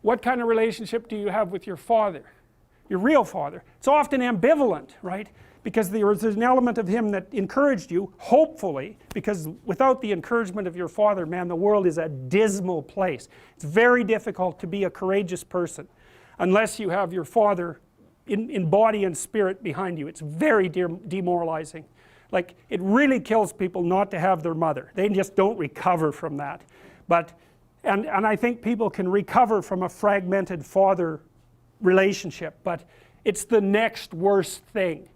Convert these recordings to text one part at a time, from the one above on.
what kind of relationship do you have with your father, your real father? It's often ambivalent, right? Because there's an element of him that encouraged you, hopefully, because without the encouragement of your father, man, the world is a dismal place. It's very difficult to be a courageous person unless you have your father in body and spirit behind you. It's very demoralizing. Like, it really kills people not to have their mother. They just don't recover from that. And I think people can recover from a fragmented father relationship, but it's the next worst thing.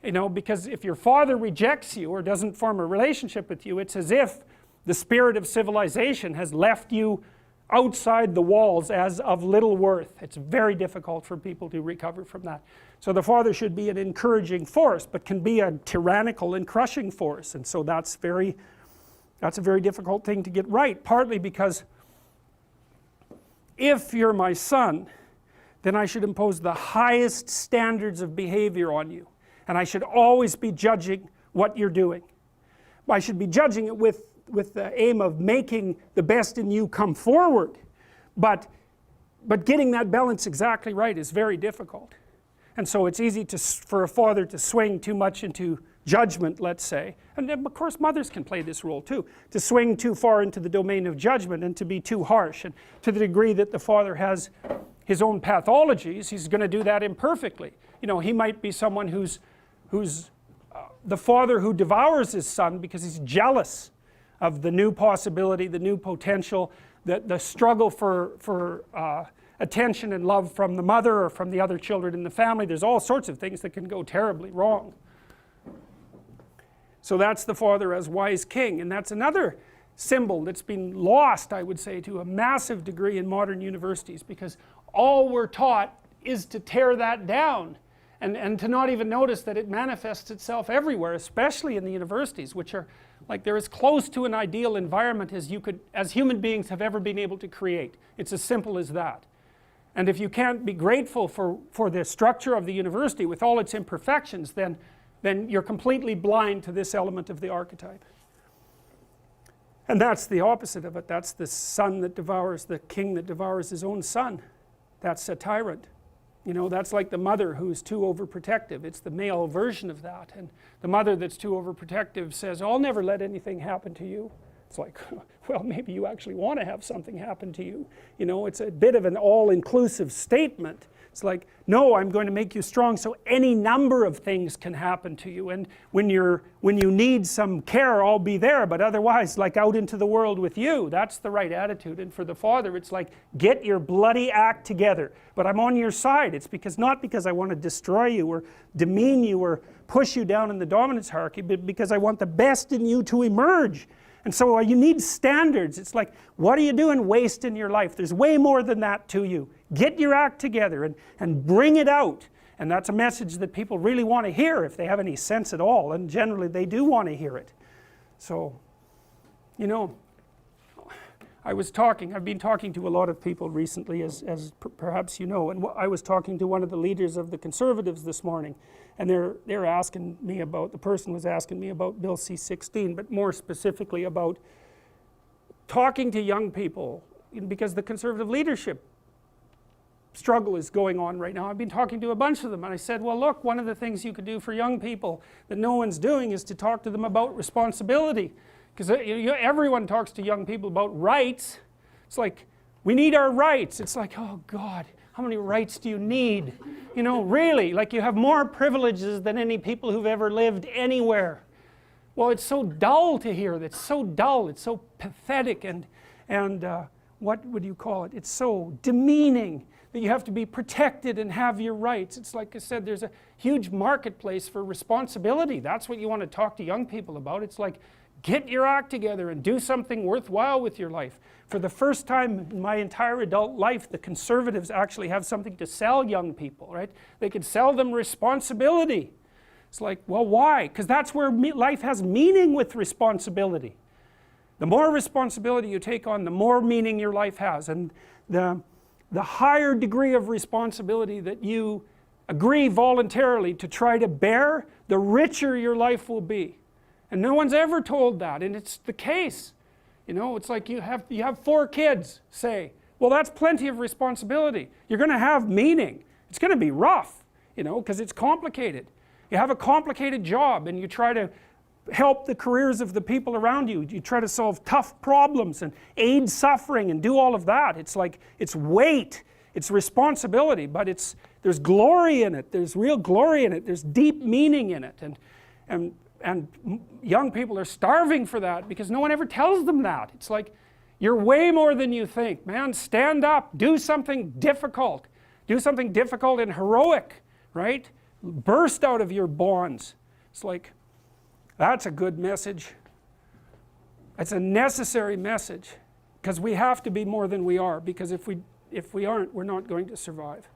You know, because if your father rejects you or doesn't form a relationship with you, it's as if the spirit of civilization has left you outside the walls as of little worth. It's very difficult for people to recover from that. So the father should be an encouraging force, but can be a tyrannical and crushing force. And so that's a very difficult thing to get right, partly because if you're my son, then I should impose the highest standards of behavior on you. And I should always be judging what you're doing. I should be judging it with the aim of making the best in you come forward. But getting that balance exactly right is very difficult. And so it's easy for a father to swing too much into judgment, let's say. And then, of course, mothers can play this role too. To swing too far into the domain of judgment and to be too harsh. And to the degree that the father has his own pathologies, he's going to do that imperfectly. You know, he might be someone who's the father who devours his son because he's jealous of the new possibility, the new potential, the struggle for attention and love from the mother or from the other children in the family. There's all sorts of things that can go terribly wrong. So that's the father as wise king, and that's another symbol that's been lost, I would say, to a massive degree in modern universities, because all we're taught is to tear that down. And to not even notice that it manifests itself everywhere, especially in the universities, which are like they're as close to an ideal environment as human beings have ever been able to create. It's as simple as that. And if you can't be grateful for the structure of the university with all its imperfections, then you're completely blind to this element of the archetype. And that's the opposite of it. That's the son that devours, the king that devours his own son. That's a tyrant. You know, that's like the mother who's too overprotective. It's the male version of that. And the mother that's too overprotective says, I'll never let anything happen to you. It's like, well, maybe you actually want to have something happen to you. You know, it's a bit of an all-inclusive statement. It's like, no, I'm going to make you strong so any number of things can happen to you. And when you need some care, I'll be there. But otherwise, like out into the world with you. That's the right attitude. And for the father, it's like, get your bloody act together. But I'm on your side. It's not because I want to destroy you or demean you or push you down in the dominance hierarchy, but because I want the best in you to emerge. And so you need standards. It's like, what are you doing wasting your life? There's way more than that to you. Get your act together and bring it out. And that's a message that people really want to hear if they have any sense at all. And generally they do want to hear it. So, you know, I've been talking to a lot of people recently, as perhaps you know, and I was talking to one of the leaders of the Conservatives this morning, and they're asking me about, the person was asking me about Bill C-16, but more specifically about talking to young people, because the Conservative leadership struggle is going on right now. I've been talking to a bunch of them, and I said, well, look, one of the things you could do for young people that no one's doing is to talk to them about responsibility. Because everyone talks to young people about rights. It's like, we need our rights. It's like, oh God, how many rights do you need? You know, really, like you have more privileges than any people who've ever lived anywhere. Well, it's so dull to hear that. It's so dull. It's so pathetic and what would you call it? It's so demeaning that you have to be protected and have your rights. It's like I said, there's a huge marketplace for responsibility. That's what you want to talk to young people about. It's like, get your act together and do something worthwhile with your life. For the first time in my entire adult life, the Conservatives actually have something to sell young people, right? They could sell them responsibility. It's like, well, why? Because that's where life has meaning with responsibility. The more responsibility you take on, the more meaning your life has. And the higher degree of responsibility that you agree voluntarily to try to bear, the richer your life will be. And no one's ever told that, and it's the case. You know, it's like you have 4 kids, say. Well, that's plenty of responsibility. You're going to have meaning. It's going to be rough, you know, because it's complicated. You have a complicated job and you try to help the careers of the people around you. You try to solve tough problems and aid suffering and do all of that. It's like, it's weight, it's responsibility, but there's glory in it. There's real glory in it. There's deep meaning in it. And young people are starving for that because no one ever tells them that. It's like, you're way more than you think, man. Stand up, do something difficult. Do something difficult and heroic, right? Burst out of your bonds. It's like, that's a good message. It's a necessary message because we have to be more than we are, because if we aren't, we're not going to survive.